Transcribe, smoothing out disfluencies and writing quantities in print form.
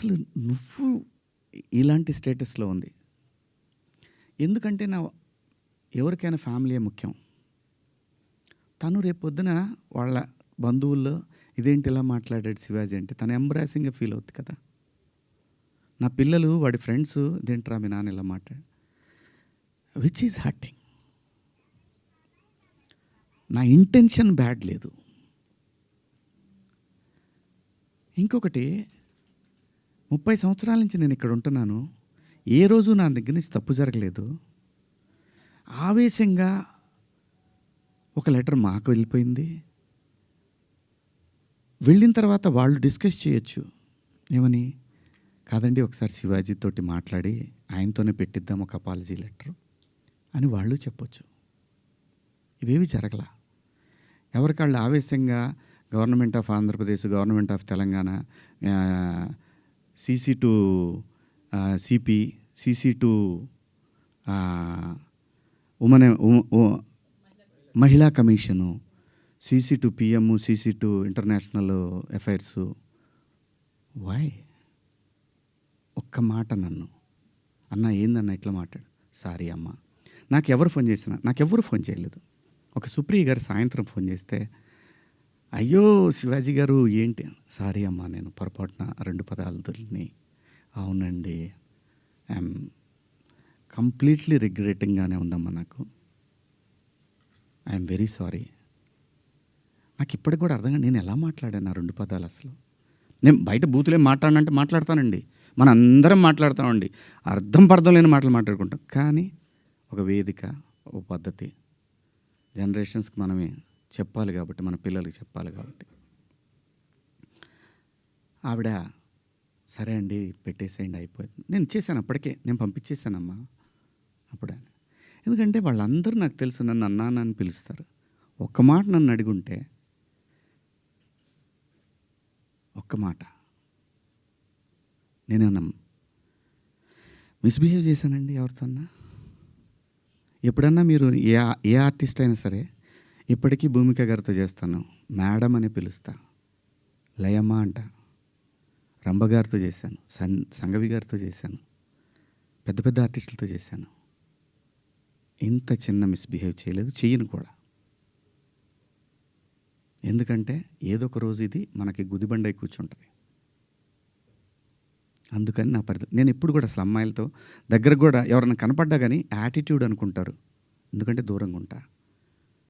అసలు నువ్వు ఇలాంటి స్టేటస్‌లో ఉంది. ఎందుకంటే ఎవరికైనా ఫ్యామిలీయే ముఖ్యం. తను రేపొద్దున వాళ్ళ బంధువుల్లో ఇదేంటి ఇలా మాట్లాడాడు శివాజీ అంటే తను ఎంబ్రాసింగ్‌గా ఫీల్ అవుద్ది కదా! నా పిల్లలు వాడి ఫ్రెండ్స్ ఇదేంట్రా మీ నాన్న ఇలా మాట్లాడాడు. Which is hurting. నా ఇంటెన్షన్ బ్యాడ్ లేదు. ఇంకొకటి 30 సంవత్సరాల నుంచి నేను ఇక్కడ ఉంటున్నాను. ఏ రోజు నా దగ్గర నుంచి తప్పు జరగలేదు. ఆవేశంగా ఒక లెటర్ మాకు వెళ్ళిపోయింది. వెళ్ళిన తర్వాత వాళ్ళు డిస్కస్ చేయొచ్చు. ఏమని? కాదండి ఒకసారి శివాజీ తోటి మాట్లాడి ఆయనతోనే పెట్టిద్దాం ఒక అపాలజీ లెటర్ అని వాళ్ళు చెప్పొచ్చు. ఇవేవి జరగల. ఎవరికాళ్ళు ఆవేశంగా government of Andhra Pradesh, government of Telangana, CC to CP, CC to మహిళా commission, CC to PM, CC to international affairs. Why? ఒక్క మాట నన్ను అన్న ఏందన్న ఇట్లా మాట్లాడు. సారీ అమ్మ. నాకెవరు ఫోన్ చేసినా నాకెవ్వరు ఫోన్ చేయలేదు. ఒక సుప్రియ గారు సాయంత్రం ఫోన్ చేస్తే అయ్యో శివాజీ గారు ఏంటి? సారీ అమ్మా నేను పొరపాటున 2 పదాలు దొరికినాయి. అవునండి, ఐఎమ్ కంప్లీట్లీ రిగ్రెటింగ్గానే ఉందమ్మా నాకు. I'm very sorry. నాకు ఇప్పటికి కూడా అర్థంగా నేను ఎలా మాట్లాడాను ఆ 2 పదాలు అసలు. నేను బయట బూతులేం మాట్లాడనంటే మాట్లాడతానండి. మన అందరం మాట్లాడతామండి. అర్థం పర్థం లేని మాటలు మాట్లాడుకుంటాం. కానీ ఒక వేదిక, ఒక పద్ధతి, జనరేషన్స్కి మనమే చెప్పాలి కాబట్టి, మన పిల్లలకి చెప్పాలి కాబట్టి. ఆవిడ సరే అండి పెట్టేసేయండి అయిపోయింది. నేను ఇచ్చేసాను అప్పటికే, నేను పంపించేశానమ్మా అప్పుడే. ఎందుకంటే వాళ్ళందరూ నాకు తెలుసు నన్ను అన్నాను అని పిలుస్తారు. ఒక్క మాట నన్ను అడిగుంటే, ఒక్క మాట నేనేమన్నా మిస్బిహేవ్ చేశానండి ఎవరితోన్నా? ఎప్పుడన్నా మీరు ఏ ఆర్టిస్ట్ అయినా సరే, ఇప్పటికీ భూమిక గారితో చేస్తాను మేడం అని పిలుస్తా, లయమ్మ అంట. రంభ గారితో చేశాను, సంగవి గారితో చేశాను, పెద్ద పెద్ద ఆర్టిస్టులతో చేశాను. ఇంత చిన్న మిస్బిహేవ్ చేయలేదు, చెయ్యను కూడా. ఎందుకంటే ఏదో ఒక రోజు ఇది మనకి గుదిబండై కూర్చుంటుంది. అందుకని నేను ఎప్పుడు కూడా అసలు అమ్మాయిలతో దగ్గర కూడా ఎవరైనా కనపడ్డా కానీ యాటిట్యూడ్ అనుకుంటారు. ఎందుకంటే దూరంగా ఉంటా.